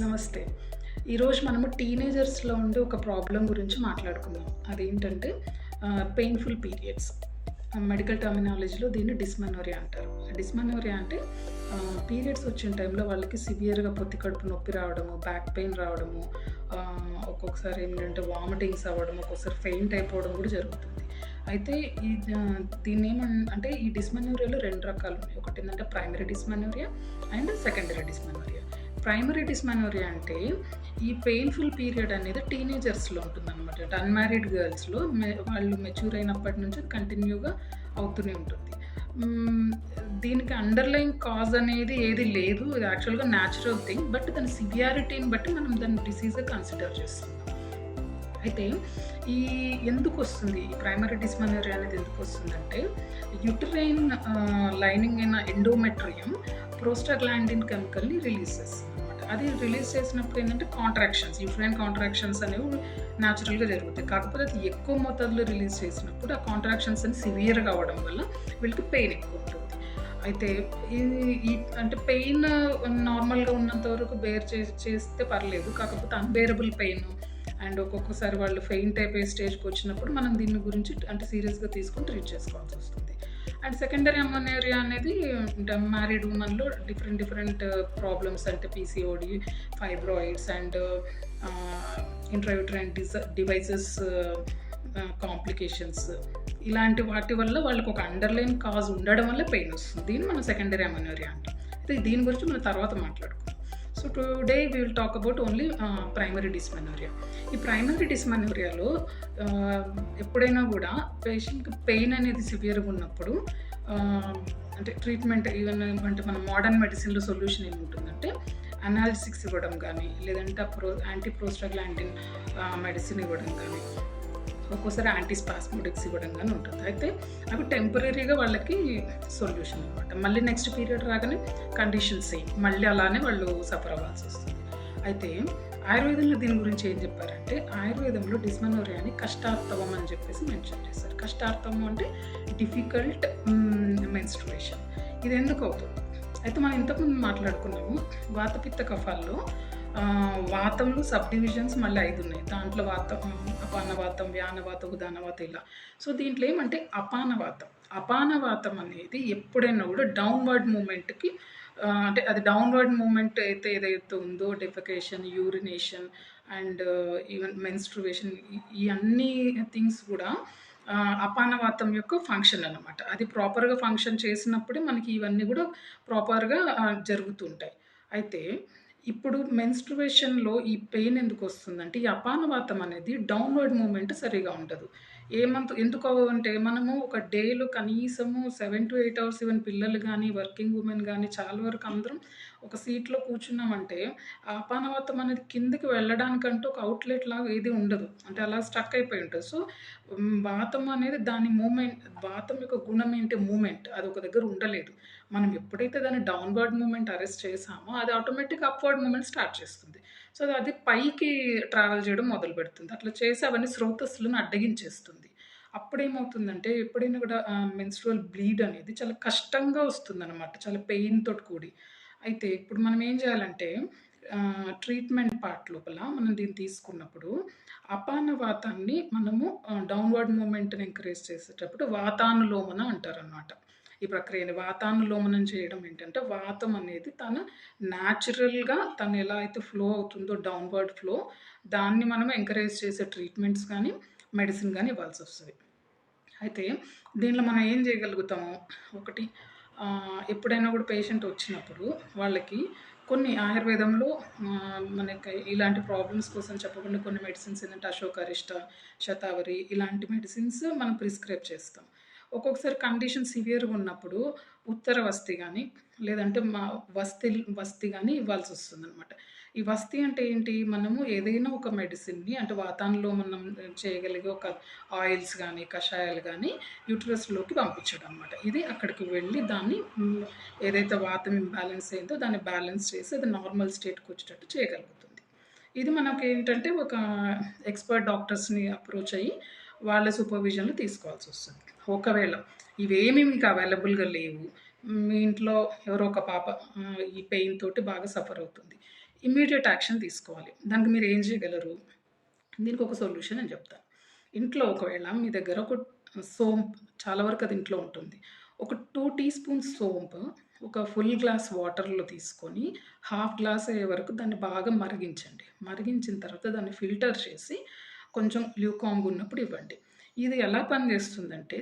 నమస్తే. ఈరోజు మనము టీనేజర్స్‌లో ఉండే ఒక ప్రాబ్లమ్ గురించి మాట్లాడుకుందాం. అదేంటంటే పెయిన్‌ఫుల్ పీరియడ్స్. మెడికల్ టర్మినాలజీలో దీన్ని డిస్మెనోరియా అంటారు. డిస్మెనోరియా అంటే పీరియడ్స్ వచ్చిన టైంలో వాళ్ళకి సివియర్‌గా పొత్తి కడుపు నొప్పి రావడము, బ్యాక్ పెయిన్ రావడము, ఒక్కొక్కసారి ఏంటంటే వామిటింగ్స్ అవ్వడం, ఒక్కొక్కసారి ఫెయింట్ అయిపోవడం కూడా జరుగుతుంది. అయితే ఈ అంటే ఈ డిస్మెనోరియాలో 2 రకాలున్నాయి. ఒకటేంటంటే primary dysmenorrhoea and secondary dysmenorrhoea. Primary dysmenorrhoea అంటే ఈ పెయిన్‌ఫుల్ పీరియడ్ అనేది టీనేజర్స్‌లో ఉంటుందనమాట. అంటే అన్‌మ్యారీడ్ గర్ల్స్‌లో వాళ్ళు మెచ్యూర్ అయినప్పటి నుంచి కంటిన్యూగా అవుతూనే ఉంటుంది. హ్మ్. దీనికి అండర్‌లైన్ కాజ్ అనేది ఏది లేదు. ఇది యాక్చువల్‌గా న్యాచురల్ థింగ్. బట్ దాని సివియారిటీని బట్టి మనం దాన్ని డిసీజ్‌గా కన్సిడర్ చేస్తున్నాం. అయితే ఈ ఎందుకొస్తుంది? ఈ ప్రైమరీ డిస్మెనోరియా అనేది ఎందుకొస్తుందంటే, యుటరైన్ లైనింగ్ అయిన ఎండోమెట్రియం ప్రోస్టాగ్లాండిన్ కెమికల్‌ని రిలీజ్ చేస్తుందనమాట. అది రిలీజ్ చేసినప్పుడు ఏంటంటే కాంట్రాక్షన్స్, యుటరైన్ కాంట్రాక్షన్స్ అనేవి న్యాచురల్‌గా జరుగుతాయి. కాకపోతే అది ఎక్కువ మోతాదులో రిలీజ్ చేసినప్పుడు ఆ కాంట్రాక్షన్స్ అని సివియర్‌గా అవ్వడం వల్ల వీళ్ళకి పెయిన్ ఎక్కువ ఉంటుంది. అయితే ఈ ఈ అంటే పెయిన్ నార్మల్‌గా ఉన్నంత వరకు బేర్ చేస్తే పర్లేదు. కాకపోతే అన్‌బేరబుల్ పెయిన్ అండ్ ఒక్కొక్కసారి వాళ్ళు ఫెయింట్ అయిపోయే స్టేజ్‌కి వచ్చినప్పుడు మనం దీని గురించి అంటే సీరియస్‌గా తీసుకొని ట్రీట్ చేసుకోవాల్సి వస్తుంది. అండ్ సెకండరీ అమెనోరియా అనేది అంటే మ్యారీడ్ ఉమెన్‌లో డిఫరెంట్ ప్రాబ్లమ్స్ అంటే PCOD, fibroids and intrauterine devices complications ఇలాంటి వాటి వల్ల వాళ్ళకి ఒక అండర్‌లైన్ కాజ్ ఉండడం వల్ల పెయిన్ వస్తుంది. దీన్ని మనం సెకండరీ అమెనోరియా అంటాం. అయితే దీని గురించి మనం తర్వాత మాట్లాడుకుందాం. So today we will talk about only primary dysmenorrhoea. ఈ ప్రైమరీ డిస్మెనోరియాలో ఎప్పుడైనా కూడా పేషెంట్‌కి పెయిన్ అనేది సివియర్‌గా ఉన్నప్పుడు అంటే ట్రీట్మెంట్ ఈవెన్ అంటే మన మోడర్న్ మెడిసిన్‌లో సొల్యూషన్ ఏముంటుందంటే అనాల్జెసిక్స్ ఇవ్వడం కానీ, లేదంటే యాంటీ ప్రోస్టాగ్లాండిన్ మెడిసిన్ ఇవ్వడం కానీ, ఒక్కోసారి యాంటీస్పాస్మోటిక్స్ ఇవ్వడం కానీ ఉంటుంది. అయితే అవి టెంపరరీగా వాళ్ళకి సొల్యూషన్ అనమాట. మళ్ళీ నెక్స్ట్ పీరియడ్ రాగానే కండిషన్ సేమ్. మళ్ళీ అలానే వాళ్ళు సఫర్ అవ్వాల్సి వస్తుంది. అయితే ఆయుర్వేదంలో దీని గురించి ఏం చెప్పారంటే, ఆయుర్వేదంలో డిస్మెనోరియాని కష్టార్తవం అని చెప్పేసి మెన్షన్ చేశారు. కష్టార్తవం అంటే డిఫికల్ట్ మెన్స్ట్రుయేషన్. ఇది ఎందుకు అవుతుంది? అయితే మనం ఇంతకుముందు మాట్లాడుకున్నాము వాతపిత్త కఫాల్లో వాతంలో సబ్ డివిజన్స్ మళ్ళీ 5 ఉన్నాయి. దాంట్లో అపానవాతం, వ్యానవాతం, ఉదానవాతం ఇలా. సో దీంట్లో ఏమంటే అపానవాతం. అపానవాతం అనేది ఎప్పుడైనా కూడా డౌన్‌వర్డ్ మూవ్‌మెంట్‌కి అంటే అది డౌన్‌వర్డ్ మూవ్‌మెంట్ అయితే ఏదైతే ఉందో defecation, urination and even menstruation ఈ అన్ని థింగ్స్ కూడా అపానవాతం యొక్క ఫంక్షన్ అనమాట. అది ప్రాపర్‌గా ఫంక్షన్ చేసినప్పుడే మనకి ఇవన్నీ కూడా ప్రాపర్‌గా జరుగుతుంటాయి. అయితే ఇప్పుడు మెన్స్ట్రుయేషన్‌లో ఈ పెయిన్ ఎందుకొస్తుందంటే, ఈ అపానవాతం అనేది డౌన్‌వర్డ్ మూవ్‌మెంట్ సరిగ్గా ఉండదు. ఎందుకు అంటే మనము ఒక డేలో కనీసము 7-8 అవర్స్ ఈవెన్ పిల్లలు గానీ, వర్కింగ్ వుమెన్ గానీ చాలా వరకు అందరం ఒక సీట్‌లో కూర్చున్నామంటే, ఆ అపానవాతం అనేది కిందకి వెళ్ళడానికంటూ ఒక అవుట్‌లెట్ లాగా ఏది ఉండదు. అంటే అలా స్టక్ అయిపోయి ఉంటది. సో, వాతం అనేది దాని వాతం యొక్క గుణం ఏంటి? మూవ్‌మెంట్. అది ఒక దగ్గర ఉండలేదు. మనం ఎప్పుడైతే దాన్ని డౌన్‌వర్డ్ మూవ్‌మెంట్ అరెస్ట్ చేసామో, అది ఆటోమేటిక్‌గా అప్‌వర్డ్ మూవ్‌మెంట్ స్టార్ట్ చేస్తుంది. సో, అది పైకి ట్రావెల్ చేయడం మొదలుపెడుతుంది. అట్లా చేసి అవన్నీ స్రోతస్సులను అడ్డగించేస్తుంది. అప్పుడేమవుతుందంటే, ఎప్పుడైనా కూడా మెన్‌స్ట్రువల్ బ్లీడ్ అనేది చాలా కష్టంగా వస్తుందనమాట. చాలా పెయిన్ తోటి కూడి. అయితే ఇప్పుడు మనం ఏం చేయాలంటే, ట్రీట్మెంట్ పార్ట్ లోపల మనం దీన్ని తీసుకున్నప్పుడు, అపానవాతాన్ని మనము డౌన్‌వర్డ్ మూవ్‌మెంట్‌ని ఎంకరేజ్ చేసేటప్పుడు వాతానులోమన అంటారనమాట. ఈ ప్రక్రియని వాతానులోమనం చేయడం ఏంటంటే, వాతం అనేది న్యాచురల్‌గా తను ఎలా అయితే ఫ్లో అవుతుందో డౌన్‌వర్డ్ ఫ్లో, దాన్ని మనం ఎంకరేజ్ చేసే ట్రీట్మెంట్స్ గానీ, మెడిసిన్ గానీ ఇవ్వాల్సొస్తది. అయితే దీనిలో మనం ఏం చేయగలుగుతాము? ఒకటి ఎప్పుడైనా కూడా పేషెంట్ వచ్చినప్పుడు వాళ్ళకి కొన్ని ఆయుర్వేదంలో మనకి ఇలాంటి ప్రాబ్లమ్స్ కోసం చెప్పకుండా కొన్ని మెడిసిన్స్ ఏంటంటే అశోకరిష్ట, శతావరి ఇలాంటి మెడిసిన్స్ మనం ప్రిస్క్రైబ్ చేస్తాం. ఒక్కొక్కసారి కండిషన్ సివియర్‌గా ఉన్నప్పుడు ఉత్తర వస్తి గానీ, లేదంటే వస్తి గానీ ఇవ్వాల్సొస్తుందనమాట. ఈ వస్తి అంటే ఏంటి? మనము ఏదైనా ఒక మెడిసిన్‌ని అంటే వాతాంలో మనం చేయగలిగే ఒక ఆయిల్స్ గానీ, కషాయాలు గానీ యూటరస్‌లోకి పంపించడం అనమాట. ఇది అక్కడికి వెళ్ళి దాన్ని ఏదైతే వాతం ఇంబాలెన్స్ అయిందో దాన్ని బ్యాలెన్స్ చేసి అది నార్మల్ స్టేట్‌కి వచ్చేటట్టు చేయగలుగుతుంది. ఇది మనకేంటంటే ఒక ఎక్స్‌పర్ట్ డాక్టర్స్‌ని అప్రోచ్ అయ్యి వాళ్ళ సూపర్విజన్‌లో తీసుకోవాల్సొస్తుంది. ఒకవేళ ఇవేమీ మీకు అవైలబుల్‌గా లేవు. మీ ఇంట్లో ఎవరో ఒక పాప ఈ పెయిన్ తోటి బాగా సఫర్ అవుతుంది. ఇమ్మీడియేట్ యాక్షన్ తీసుకోవాలి. దానికి మీరు ఏం చేయగలరు? దీనికి ఒక సొల్యూషన్ నేను చెప్తాను. ఇంట్లో ఒకవేళ మీ దగ్గర ఒక సోంపు చాలా వరకు అది ఇంట్లో ఉంటుంది. ఒక 2 టీ స్పూన్స్ సోంపు ఒక ఫుల్ గ్లాస్ వాటర్‌లో తీసుకొని, హాఫ్ గ్లాస్ అయ్యే వరకు దాన్ని బాగా మరిగించండి. మరిగించిన తర్వాత దాన్ని ఫిల్టర్ చేసి, కొంచెం ల్యూకామ్‌గా ఉన్నప్పుడు ఇవ్వండి. ఇది ఎలా పనిచేస్తుందంటే,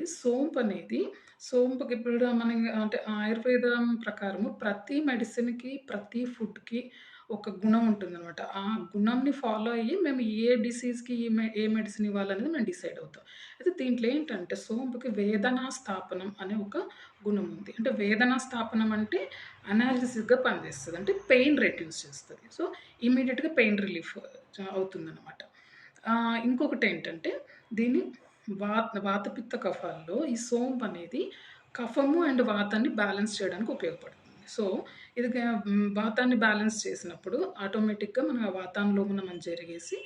సోంపుకి ఇప్పుడు మన అంటే ఆయుర్వేదం ప్రకారము ప్రతి మెడిసిన్‌కి, ప్రతి ఫుడ్‌కి ఒక గుణం ఉంటుందనమాట. ఆ గుణంని ఫాలో అయ్యి మేము ఏ డిసీజ్‌కి ఏ మెడిసిన్ ఇవ్వాలనేది మేము డిసైడ్ అవుతాం. అయితే దీంట్లో ఏంటంటే సోంపుకి వేదనా స్థాపనం అనే ఒక గుణం ఉంది. అంటే వేదనా స్థాపనం అంటే అనాల్జెసిక్‌గా పనిచేస్తది. అంటే పెయిన్ రెడ్యూస్ చేస్తది. సో, ఇమ్మీడియేట్‌గా పెయిన్ రిలీఫ్ అవుతుందనమాట. ఇంకొకటేంటంటే దీన్ని వాతపిత్త కఫాల్లో ఈ సోంపనేది కఫము అండ్ వాతాన్ని బ్యాలెన్స్ చేయడానికి ఉపయోగపడుతుంది. సో, ఇది వాతాన్ని బ్యాలెన్స్ చేసినప్పుడు ఆటోమేటిక్‌గా మన వాతానులోమనం జరిగేసి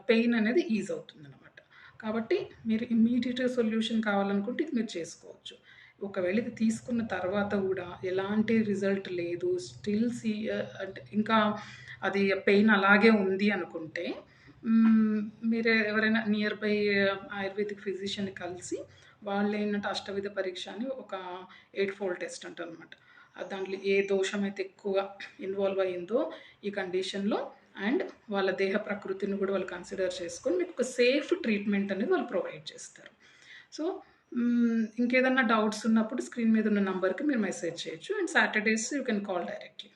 పెయిన్ అనేది ఈజ్ అవుతుందనమాట. కాబట్టి మీరు ఇమ్మీడియేట్ సొల్యూషన్ కావాలనుకుంటే ఇది మీరు చేసుకోవచ్చు. ఒకవేళ ఇది తీసుకున్న తర్వాత గూడా ఎలాంటి రిజల్ట్ లేదు. స్టిల్ అంటే ఇంకా అది పెయిన్ అలాగే ఉంది అనుకుంటే మీరు ఎవరైనా నియర్ బై ఆయుర్వేదిక్ ఫిజిషియన్‌ని కలిసి వాళ్ళేంటంటే అష్టవిధ పరీక్ష అని ఒక 8 ఫోల్డ్ టెస్ట్ అంటారనమాట. దాంట్లో ఏ దోషమైతే ఎక్కువ ఇన్వాల్వ్ అయిందో ఈ కండిషన్‌లో అండ్ వాళ్ళ దేహ ప్రకృతిని కూడా వాళ్ళు కన్సిడర్ చేసుకొని మీకు ఒక సేఫ్ ట్రీట్మెంట్ అనేది వాళ్ళు ప్రొవైడ్ చేస్తారు. సో, ఇంకేదన్నా డౌట్స్ ఉన్నప్పుడు స్క్రీన్ మీద ఉన్న నంబర్‌కి మీరు మెసేజ్ చేయొచ్చు. And Saturdays you can call directly.